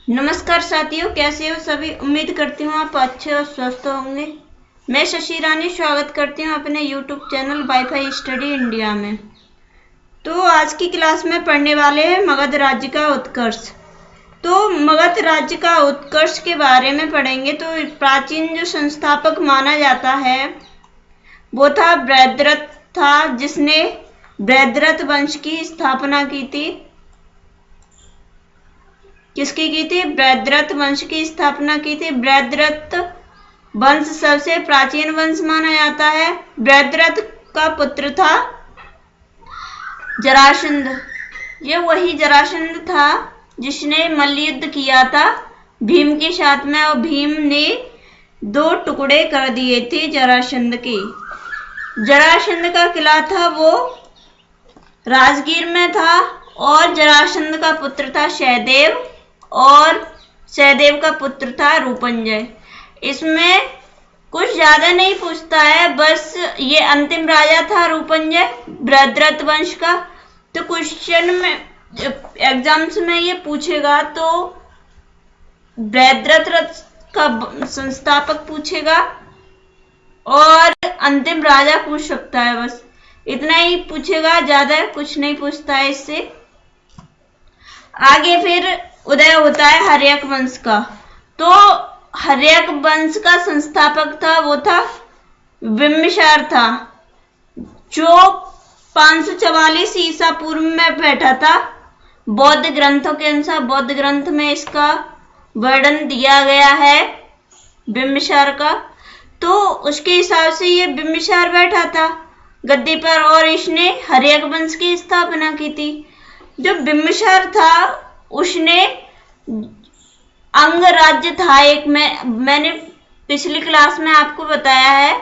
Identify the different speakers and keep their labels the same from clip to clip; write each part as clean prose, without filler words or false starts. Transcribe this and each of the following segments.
Speaker 1: नमस्कार साथियों, कैसे हो सभी। उम्मीद करती हूँ आप अच्छे और स्वस्थ होंगे। मैं शशि रानी स्वागत करती हूँ अपने YouTube channel wifi study India में। तो आज की क्लास में पढ़ने वाले हैं मगध राज्य का उत्कर्ष। तो मगध राज्य का उत्कर्ष के बारे में पढ़ेंगे। तो प्राचीन जो संस्थापक माना जाता है वो था बृहद्रथ था, जिसने बृहद्रथ वंश की स्थापना की थी। किसकी की थी? बृहद्रथ वंश की स्थापना की थी। बृहद्रथ वंश सबसे प्राचीन वंश माना जाता है। बृहद्रथ का पुत्र था जरासंध। ये वही जरासंध था जिसने मल्लयुद्ध किया था भीम के साथ में, और भीम ने 2 टुकड़े कर दिए थे जरासंध के। जरासंध का किला था वो राजगीर में था, और जरासंध का पुत्र था सहदेव, और सहदेव का पुत्र था रूपंजय। इसमें कुछ ज्यादा नहीं पूछता है, बस ये अंतिम राजा था रूपंजय बृहद्रथ वंश का। तो क्वेश्चन में एग्जाम्स में ये पूछेगा तो बृहद्रथ का संस्थापक पूछेगा और अंतिम राजा पूछ सकता है। बस इतना ही पूछेगा, ज्यादा कुछ नहीं पूछता है इससे। आगे फिर उदय होता है हर्यक वंश का। तो हर्यक वंश का संस्थापक था वो था बिंबिसार था, जो 544 ईसा पूर्व में बैठा था। बौद्ध ग्रंथों के अनुसार, बौद्ध ग्रंथ में इसका वर्णन दिया गया है बिंबिसार का। तो उसके हिसाब से ये बिंबिसार बैठा था गद्दी पर, और इसने हर्यक वंश की स्थापना की थी। जो बिंबिसार था उसने अंग राज्य था एक, मैंने पिछली क्लास में आपको बताया है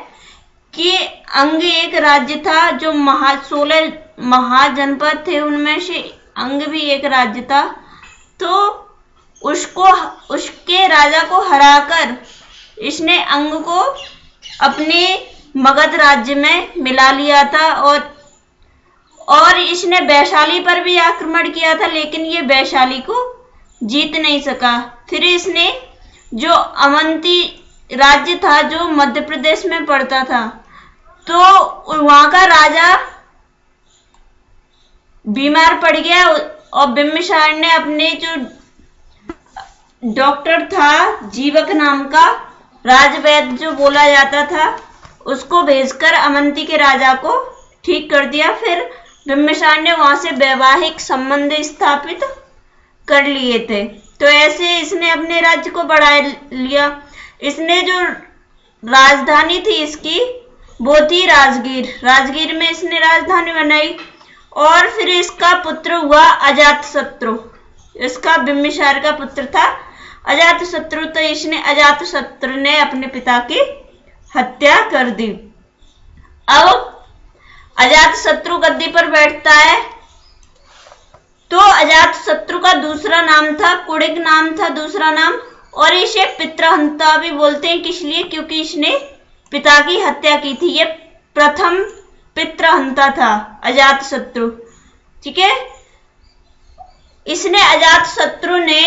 Speaker 1: कि अंग एक राज्य था जो 16 महाजनपद थे, उनमें से अंग भी एक राज्य था। तो उसके राजा को हराकर इसने अंग को अपने मगध राज्य में मिला लिया था, और इसने वैशाली पर भी आक्रमण किया था, लेकिन ये वैशाली को जीत नहीं सका। फिर इसने जो अवंती राज्य था जो मध्य प्रदेश में पड़ता था, तो वहां का राजा बीमार पड़ गया, और बिंबिसार ने अपने जो डॉक्टर था जीवक नाम का, राजवैद्य जो बोला जाता था, उसको भेजकर अवंती के राजा को ठीक कर दिया। फिर बिंबिसार ने वहां से वैवाहिक संबंध स्थापित कर लिए थे। तो ऐसे इसने अपने राज्य को बढ़ा लिया। इसने जो राजधानी थी इसकी वो थी राजगीर। राजगीर में इसने राजधानी बनाई, और फिर इसका पुत्र हुआ अजातशत्रु। इसका बिंबिसार का पुत्र था अजातशत्रु। तो इसने अजातशत्रु ने अपने पिता की हत्या कर दी। अब अजातशत्रु गद्दी पर बैठता है। तो अजातशत्रु का दूसरा नाम था कुणिक, नाम था दूसरा नाम, और इसे पितृहंता भी बोलते हैं। किस लिए? क्योंकि इसने पिता की हत्या की थी। ये प्रथम पितृहंता था अजातशत्रु। ठीक है। इसने अजातशत्रु ने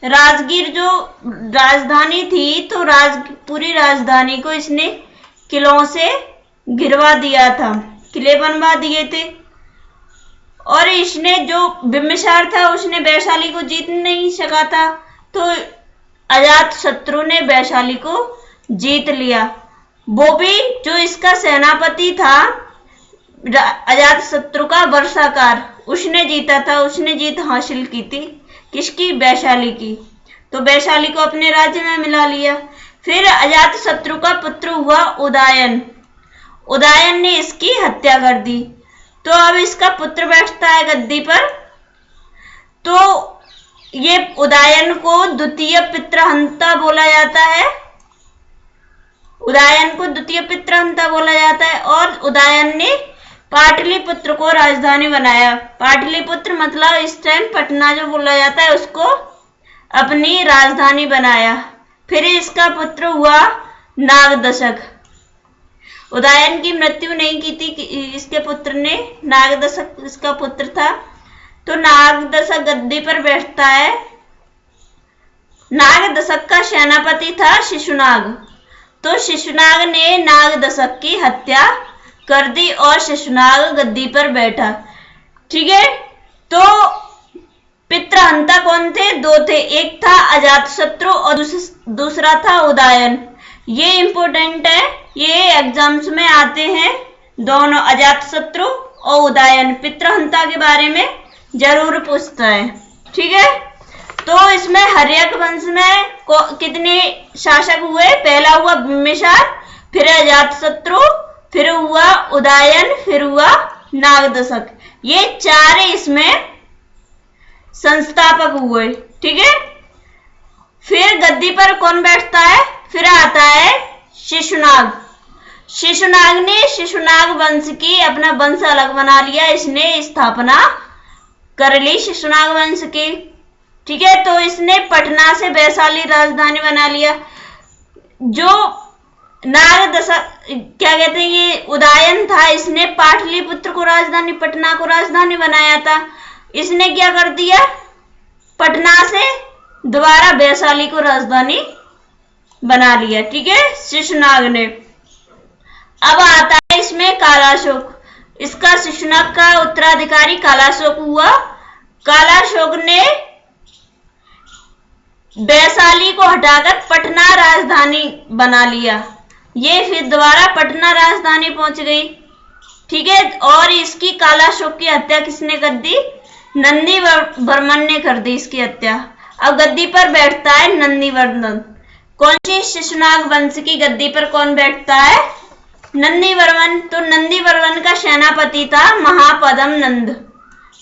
Speaker 1: राजगीर जो राजधानी थी, तो पूरी राजधानी को इसने किलों से घिरवा दिया था, किले बनवा दिए थे। और इसने जो बिंबिसार था उसने वैशाली को जीत नहीं सका था, तो अजातशत्रु ने वैशाली को जीत लिया। वो भी जो इसका सेनापति था अजातशत्रु का वर्षाकार, उसने जीता था, उसने जीत हासिल की थी। किसकी? वैशाली की। तो वैशाली को अपने राज्य में मिला लिया। फिर अजातशत्रु का पुत्र हुआ उदयन। उदयन ने इसकी हत्या कर दी। तो अब इसका पुत्र बैठता है गद्दी पर। तो ये उदयन को द्वितीय पितृहंता बोला जाता है। उदयन को द्वितीय पितृहंता बोला जाता है। और उदयन ने पाटलिपुत्र को राजधानी बनाया। पाटलिपुत्र मतलब इस टाइम पटना जो बोला जाता है, उसको अपनी राजधानी बनाया। फिर इसका पुत्र हुआ नागदशक। उदयन की मृत्यु नहीं की थी इसके पुत्र ने, नागदशक इसका पुत्र था। तो नागदशक गद्दी पर बैठता है। नाग दशक का सेनापति था शिशुनाग। तो शिशुनाग ने नाग दशक की हत्या कर दी और शिशुनाग गद्दी पर बैठा। ठीक है, तो पितृहंता कौन थे? दो थे, एक था अजातशत्रु और दूसरा था उदयन। ये इंपॉर्टेंट है, ये एग्जाम्स में आते हैं दोनों, अजातशत्रु और उदयन पितृहंता के बारे में जरूर पूछता है। ठीक है, तो इसमें हर्यक वंश में कितने शासक हुए? पहला हुआ बिम्बिसार, फिर अजातशत्रु, फिर हुआ उदयन, फिर हुआ नागदशक। ये चार इसमें संस्थापक हुए। ठीक है, फिर गद्दी पर कौन बैठता है? फिर आता है शिशुनाग। शिशुनाग ने शिशुनाग वंश की अपना वंश अलग बना लिया, इसने स्थापना कर ली शिशुनाग वंश की। ठीक है, तो इसने पटना से वैशाली राजधानी बना लिया। जो नाग दशक क्या कहते हैं, ये उदयन था, इसने पाटलिपुत्र को राजधानी, पटना को राजधानी बनाया था। इसने क्या कर दिया? पटना से दोबारा वैशाली को राजधानी बना लिया। ठीक है, शिशुनाग ने। अब आता है इसमें कालाशोक। इसका शिशुनाग का उत्तराधिकारी कालाशोक हुआ। कालाशोक ने वैशाली को हटाकर पटना राजधानी बना लिया। ये फिर दोबारा पटना राजधानी पहुंच गई। ठीक है, और इसकी कालाशोक की हत्या किसने कर दी? नंदी वर्मन ने कर दी इसकी हत्या। अब गद्दी पर बैठता है नंदीवर्मन। कौन सी? शिशुनाग वंश की गद्दी पर कौन बैठता है? नंदीवर्मन। तो नंदीवर्मन का सेनापति था महापद्म नंद।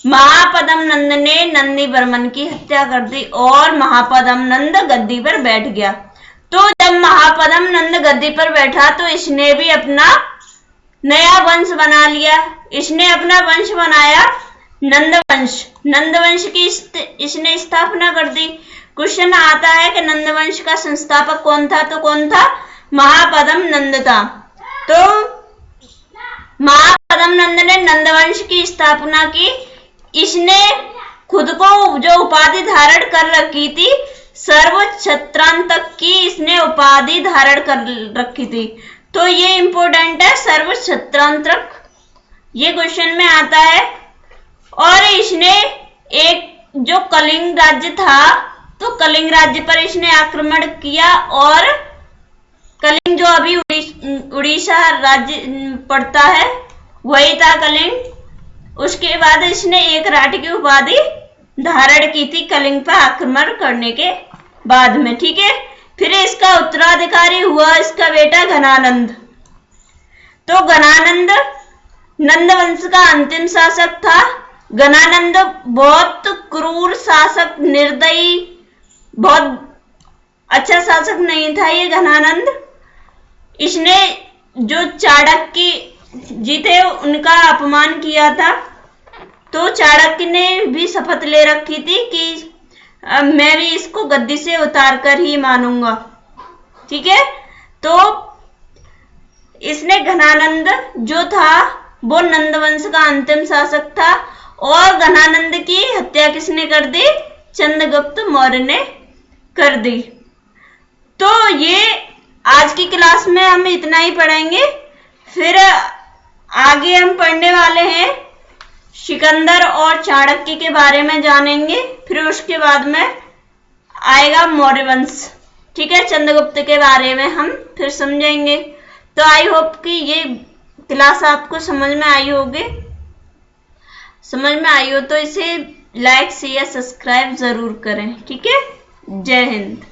Speaker 1: महापद्म नंद ने नंदीवर्मन की हत्या कर दी और महापद्म नंद गद्दी पर बैठ गया। तो जब महापद्म नंद गद्दी पर बैठा तो इसने भी अपना नया वंश बना लिया। इसने अपना वंश बनाया नंदवंश। नंदवंश की इसने स्थापना कर दी। क्वेश्चन आता है कि नंदवंश का संस्थापक कौन था? तो कौन था? महापद्म नंद था। तो महापद्म नंद ने नंदवंश की स्थापना की। इसने खुद को जो उपाधि धारण कर रखी थी, सर्वक्षत्रांतक की इसने उपाधि धारण कर रखी थी। तो ये इंपॉर्टेंट है, सर्वक्षत्रांतक, ये क्वेश्चन में आता है। और इसने एक जो कलिंग राज्य था, तो कलिंग राज्य पर इसने आक्रमण किया और कलिंग जो अभी उड़ीसा राज्य पड़ता है वही था कलिंग। उसके बाद इसने एक राट की उपाधि धारण की थी कलिंग पर आक्रमण करने के बाद में। ठीक है, फिर इसका उत्तराधिकारी हुआ इसका बेटा घनानंद। तो घनानंद नंदवंश का अंतिम शासक था। घनानंद बहुत क्रूर शासक, निर्दयी, बहुत अच्छा शासक नहीं था ये घनानंद। इसने जो चाणक्य जी थे उनका अपमान किया था। तो चाणक्य ने भी शपथ ले रखी थी कि मैं भी इसको गद्दी से उतार कर ही मानूंगा। ठीक है, तो इसने घनानंद जो था वो नंदवंश का अंतिम शासक था। और घनानंद की हत्या किसने कर दी? चंद्रगुप्त मौर्य ने कर दी। तो ये आज की क्लास में हम इतना ही पढ़ेंगे। फिर आगे हम पढ़ने वाले हैं सिकंदर और चाणक्य के बारे में जानेंगे। फिर उसके बाद में आएगा मौर्य वंश। ठीक है, चंद्रगुप्त के बारे में हम फिर समझेंगे। तो आई होप कि ये क्लास आपको समझ में आई होगी। समझ में आई हो तो इसे लाइक शेयर सब्सक्राइब जरूर करें। ठीक है, जय हिंद।